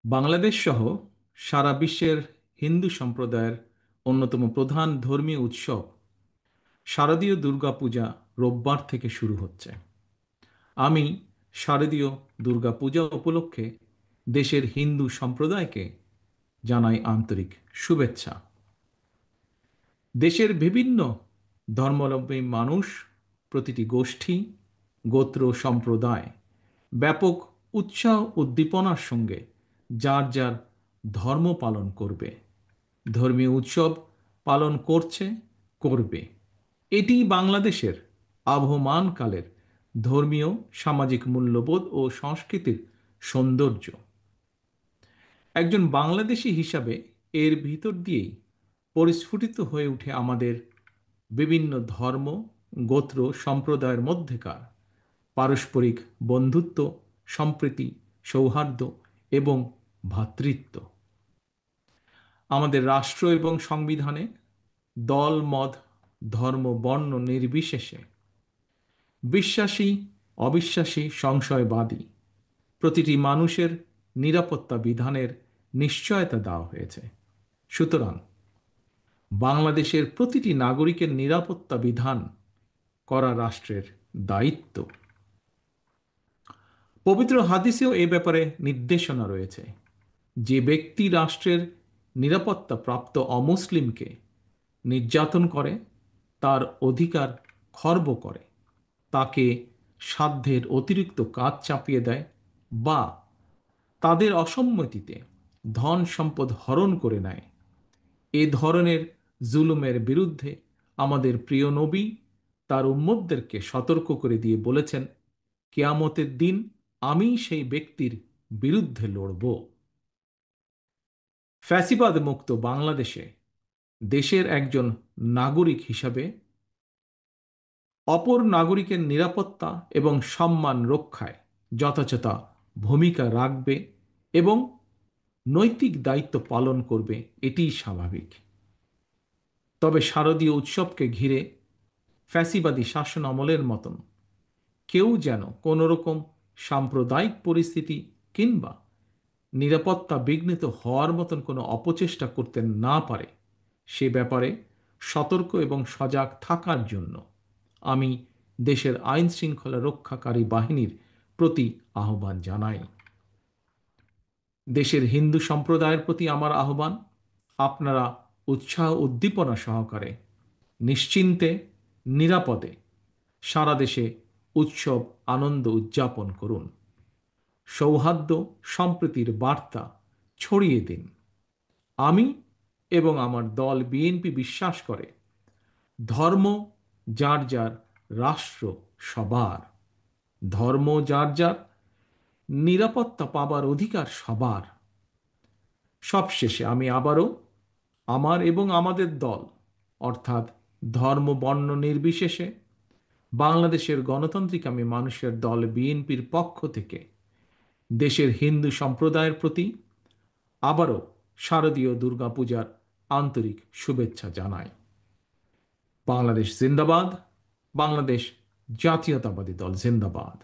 বাংলাদেশ সহ সারা বিশ্বের হিন্দু সম্প্রদায়ের অন্যতম প্রধান ধর্মীয় উৎসব শারদীয় দুর্গাপূজা রোববার থেকে শুরু হচ্ছে। আমি শারদীয় দুর্গাপূজা উপলক্ষে দেশের হিন্দু সম্প্রদায়কে জানাই আন্তরিক শুভেচ্ছা। দেশের বিভিন্ন ধর্মাবলম্বী মানুষ, প্রতিটি গোষ্ঠী, গোত্র, সম্প্রদায় ব্যাপক উৎসাহ উদ্দীপনার সঙ্গে যার যার ধর্ম পালন করবে, ধর্মীয় উৎসব পালন করছে, করবে। এটি বাংলাদেশের আবহমানকালের ধর্মীয় সামাজিক মূল্যবোধ ও সংস্কৃতির সৌন্দর্য। একজন বাংলাদেশী হিসাবে এর ভিতর দিয়েই পরিস্ফুটিত হয়ে ওঠে আমাদের বিভিন্ন ধর্ম, গোত্র, সম্প্রদায়ের মধ্যেকার পারস্পরিক বন্ধুত্ব, সম্প্রীতি, সৌহার্দ্য এবং ভ্রাতৃত্ব। আমাদের রাষ্ট্র এবং সংবিধানে দল, মত, ধর্ম, বর্ণ নির্বিশেষে বিশ্বাসী, অবিশ্বাসী, সংশয়বাদী প্রতিটি মানুষের নিরাপত্তা বিধানের নিশ্চয়তা দেওয়া হয়েছে। সুতরাং বাংলাদেশের প্রতিটি নাগরিকের নিরাপত্তা বিধান করা রাষ্ট্রের দায়িত্ব। পবিত্র হাদিসেও এ ব্যাপারে নির্দেশনা রয়েছে। যে ব্যক্তি রাষ্ট্রের নিরাপত্তা প্রাপ্ত অমুসলিমকে নির্যাতন করে, তার অধিকার খর্ব করে, তাকে সাধ্যের অতিরিক্ত কাজ চাপিয়ে দেয় বা তাদের অসম্মতিতে ধন সম্পদ হরণ করে নেয়, এ ধরনের জুলুমের বিরুদ্ধে আমাদের প্রিয় নবী তার উম্মতদেরকে সতর্ক করে দিয়ে বলেছেন, কিয়ামতের দিন আমি সেই ব্যক্তির বিরুদ্ধে লড়ব। ফ্যাসিবাদ মুক্ত বাংলাদেশে দেশের একজন নাগরিক হিসাবে অপর নাগরিকের নিরাপত্তা এবং সম্মান রক্ষায় যথাযথ ভূমিকা রাখবে এবং নৈতিক দায়িত্ব পালন করবে, এটিই স্বাভাবিক। তবে শারদীয় উৎসবকে ঘিরে ফ্যাসিবাদী শাসন আমলের মতন কেউ যেন কোনোরকম সাম্প্রদায়িক পরিস্থিতি কিংবা নিরাপত্তা বিঘ্নিত হওয়ার মতন কোনো অপচেষ্টা করতে না পারে, সে ব্যাপারে সতর্ক এবং সজাগ থাকার জন্য আমি দেশের আইন শৃঙ্খলা রক্ষাকারী বাহিনীর প্রতি আহ্বান জানাই। দেশের হিন্দু সম্প্রদায়ের প্রতি আমার আহ্বান, আপনারা উৎসাহ উদ্দীপনা সহকারে নিশ্চিন্তে, নিরাপদে সারা দেশে উৎসব আনন্দ উদযাপন করুন। সৌহার্দ্য সম্প্রীতির বার্তা ছড়িয়ে দিন। আমি এবং আমার দল বিএনপি বিশ্বাস করে, ধর্ম যার যার, রাষ্ট্র সবার। ধর্ম যার যার, নিরাপত্তা পাবার অধিকার সবার। সবশেষে আমি আবারও আমার এবং আমাদের দল, অর্থাৎ ধর্ম বর্ণ নির্বিশেষে বাংলাদেশের গণতান্ত্রিকামী মানুষের দল বিএনপির পক্ষ থেকে দেশের হিন্দু সম্প্রদায়ের প্রতি আবারও শারদীয় দুর্গাপূজার আন্তরিক শুভেচ্ছা জানাই। বাংলাদেশ জিন্দাবাদ। বাংলাদেশ জাতীয়তাবাদী দল জিন্দাবাদ।